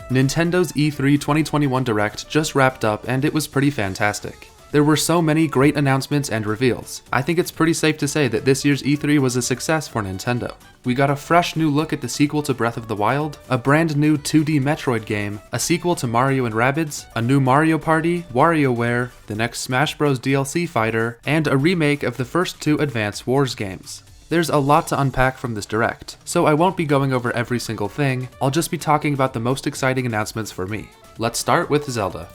Nintendo's E3 2021 Direct just wrapped up and it was pretty fantastic. There were so many great announcements and reveals. I think it's pretty safe to say that this year's E3 was a success for Nintendo. We got a fresh new look at the sequel to Breath of the Wild, a brand new 2D Metroid game, a sequel to Mario and Rabbids, a new Mario Party, WarioWare, the next Smash Bros. DLC fighter, and a remake of the first two Advance Wars games. There's a lot to unpack from this Direct, so I won't be going over every single thing, I'll just be talking about the most exciting announcements for me. Let's start with Zelda.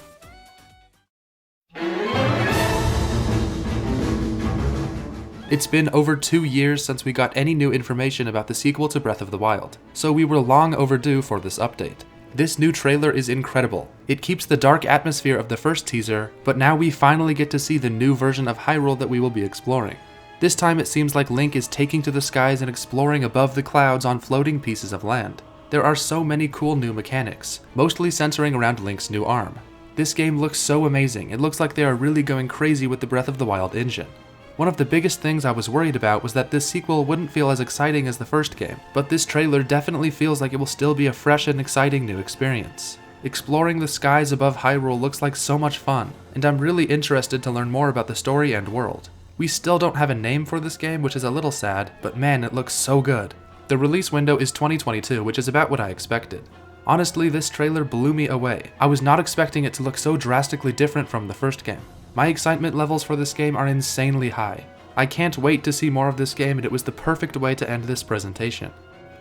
It's been over 2 years since we got any new information about the sequel to Breath of the Wild, so we were long overdue for this update. This new trailer is incredible. It keeps the dark atmosphere of the first teaser, but now we finally get to see the new version of Hyrule that we will be exploring. This time it seems like Link is taking to the skies and exploring above the clouds on floating pieces of land. There are so many cool new mechanics, mostly centering around Link's new arm. This game looks so amazing, it looks like they are really going crazy with the Breath of the Wild engine. One of the biggest things I was worried about was that this sequel wouldn't feel as exciting as the first game, but this trailer definitely feels like it will still be a fresh and exciting new experience. Exploring the skies above Hyrule looks like so much fun, and I'm really interested to learn more about the story and world. We still don't have a name for this game, which is a little sad, but man, it looks so good. The release window is 2022, which is about what I expected. Honestly, this trailer blew me away. I was not expecting it to look so drastically different from the first game. My excitement levels for this game are insanely high. I can't wait to see more of this game, and it was the perfect way to end this presentation.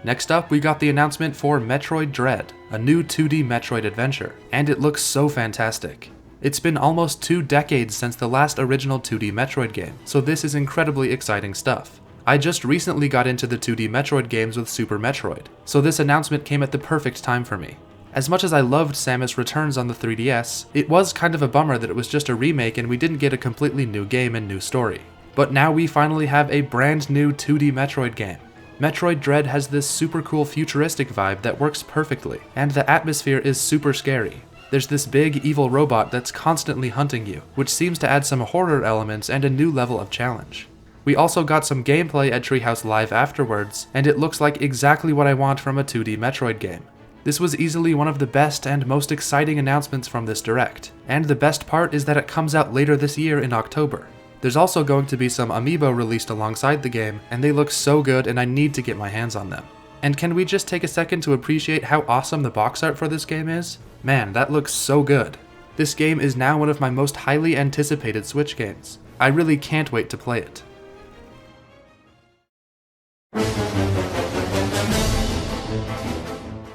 Next up, we got the announcement for Metroid Dread, a new 2D Metroid adventure, and it looks so fantastic. It's been almost 2 decades since the last original 2D Metroid game, so this is incredibly exciting stuff. I just recently got into the 2D Metroid games with Super Metroid, so this announcement came at the perfect time for me. As much as I loved Samus Returns on the 3DS, it was kind of a bummer that it was just a remake and we didn't get a completely new game and new story. But now we finally have a brand new 2D Metroid game. Metroid Dread has this super cool futuristic vibe that works perfectly, and the atmosphere is super scary. There's this big evil robot that's constantly hunting you, which seems to add some horror elements and a new level of challenge. We also got some gameplay at Treehouse Live afterwards, and it looks like exactly what I want from a 2D Metroid game. This was easily one of the best and most exciting announcements from this Direct, and the best part is that it comes out later this year in October. There's also going to be some amiibo released alongside the game, and they look so good and I need to get my hands on them. And can we just take a second to appreciate how awesome the box art for this game is? Man, that looks so good. This game is now one of my most highly anticipated Switch games. I really can't wait to play it.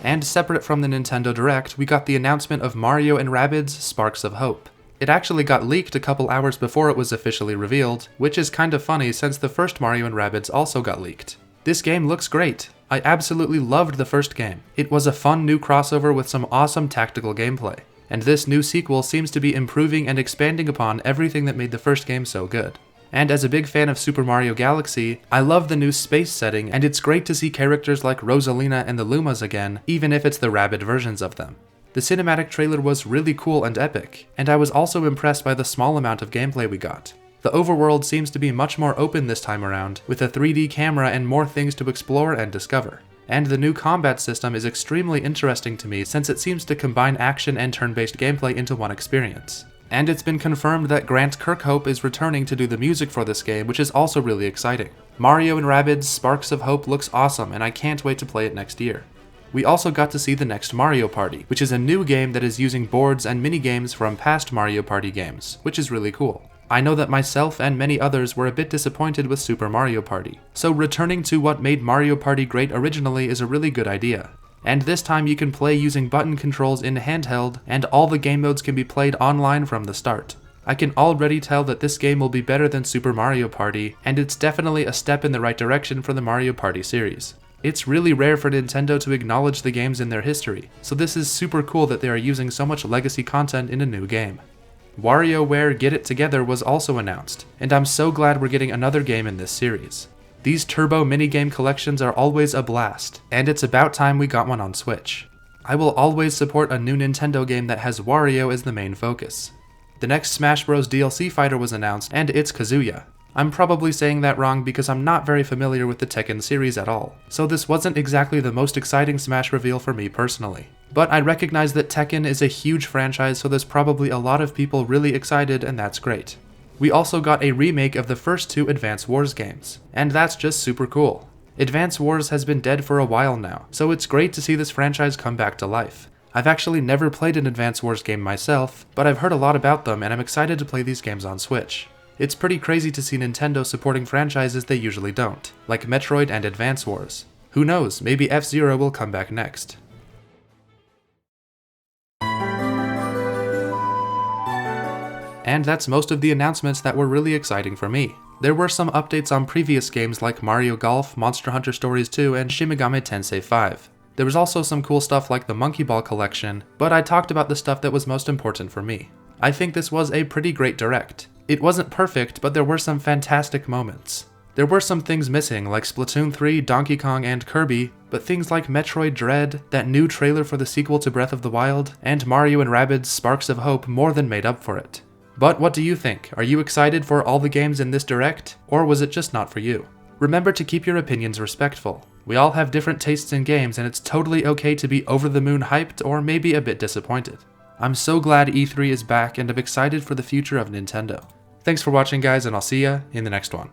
And separate from the Nintendo Direct, we got the announcement of Mario and Rabbids Sparks of Hope. It actually got leaked a couple hours before it was officially revealed, which is kind of funny since the first Mario and Rabbids also got leaked. This game looks great. I absolutely loved the first game. It was a fun new crossover with some awesome tactical gameplay, and this new sequel seems to be improving and expanding upon everything that made the first game so good. And as a big fan of Super Mario Galaxy, I love the new space setting, and it's great to see characters like Rosalina and the Lumas again, even if it's the Rabbid versions of them. The cinematic trailer was really cool and epic, and I was also impressed by the small amount of gameplay we got. The overworld seems to be much more open this time around, with a 3D camera and more things to explore and discover. And the new combat system is extremely interesting to me since it seems to combine action and turn-based gameplay into one experience. And it's been confirmed that Grant Kirkhope is returning to do the music for this game, which is also really exciting. Mario and Rabbids Sparks of Hope looks awesome, and I can't wait to play it next year. We also got to see the next Mario Party, which is a new game that is using boards and mini-games from past Mario Party games, which is really cool. I know that myself and many others were a bit disappointed with Super Mario Party, so returning to what made Mario Party great originally is a really good idea. And this time you can play using button controls in handheld, and all the game modes can be played online from the start. I can already tell that this game will be better than Super Mario Party, and it's definitely a step in the right direction for the Mario Party series. It's really rare for Nintendo to acknowledge the games in their history, so this is super cool that they are using so much legacy content in a new game. WarioWare Get It Together was also announced, and I'm so glad we're getting another game in this series. These Turbo minigame collections are always a blast, and it's about time we got one on Switch. I will always support a new Nintendo game that has Wario as the main focus. The next Smash Bros. DLC fighter was announced, and it's Kazuya. I'm probably saying that wrong because I'm not very familiar with the Tekken series at all, so this wasn't exactly the most exciting Smash reveal for me personally. But I recognize that Tekken is a huge franchise, so there's probably a lot of people really excited, and that's great. We also got a remake of the first 2 Advance Wars games, and that's just super cool. Advance Wars has been dead for a while now, so it's great to see this franchise come back to life. I've actually never played an Advance Wars game myself, but I've heard a lot about them and I'm excited to play these games on Switch. It's pretty crazy to see Nintendo supporting franchises they usually don't, like Metroid and Advance Wars. Who knows, maybe F-Zero will come back next. And that's most of the announcements that were really exciting for me. There were some updates on previous games like Mario Golf, Monster Hunter Stories 2, and Shin Megami Tensei 5. There was also some cool stuff like the Monkey Ball collection, but I talked about the stuff that was most important for me. I think this was a pretty great Direct. It wasn't perfect, but there were some fantastic moments. There were some things missing, like Splatoon 3, Donkey Kong, and Kirby, but things like Metroid Dread, that new trailer for the sequel to Breath of the Wild, and Mario & Rabbids Sparks of Hope more than made up for it. But what do you think? Are you excited for all the games in this Direct, or was it just not for you? Remember to keep your opinions respectful. We all have different tastes in games, and it's totally okay to be over the moon hyped or maybe a bit disappointed. I'm so glad E3 is back, and I'm excited for the future of Nintendo. Thanks for watching, guys, and I'll see ya in the next one.